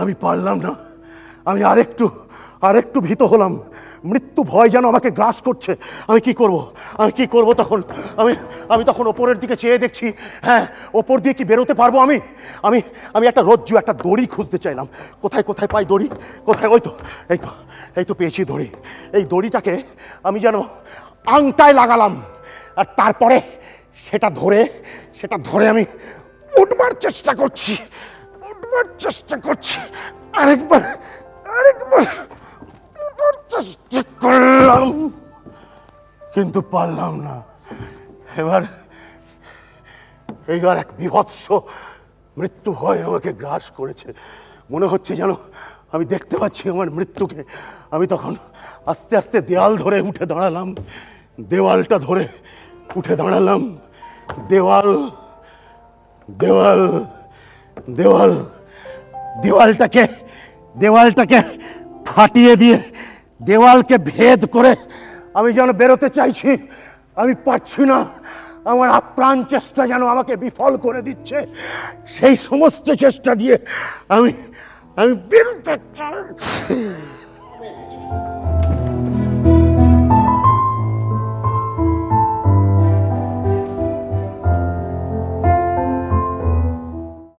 আমি পারলাম না। আমি আরেকটু ভীত হলাম। মৃত্যু ভয় যেন আমাকে গ্রাস করছে। আমি কি করব তখন? আমি তখন ওপরের দিকে চেয়ে দেখছি, হ্যাঁ, ওপর দিয়ে কি বেরোতে পারবো আমি? আমি একটা রজ্জু, একটা দড়ি খুঁজতে চাইলাম। কোথায় পাই দড়ি? কোথায়? এই তো পেয়েছি দড়ি। এই দড়িটাকে আমি যেন আংটায় লাগালাম, আর তারপরে সেটা ধরে আমি উঠবার চেষ্টা করছি। আরেকবার উঠবার চেষ্টা করলাম, কিন্তু পারলাম না। এইবার এক বিভৎস মৃত্যু ভয় আমাকে গ্রাস করেছে। মনে হচ্ছে যেন আমি দেখতে পাচ্ছি আমার মৃত্যুকে। আমি তখন আস্তে আস্তে দেওয়াল ধরে উঠে দাঁড়ালাম। দেওয়ালটা ধরে উঠে দাঁড়ালাম। দেওয়াল দেওয়াল দেওয়াল দেওয়ালটাকে ফাটিয়ে দিয়ে, দেওয়ালকে ভেদ করে আমি যেন বেরোতে চাইছি। আমি পারছি না। আমার আপ্রাণ চেষ্টা যেন আমাকে বিফল করে দিচ্ছে। সেই সমস্ত চেষ্টা দিয়ে আমি বেরোতে চাইছি।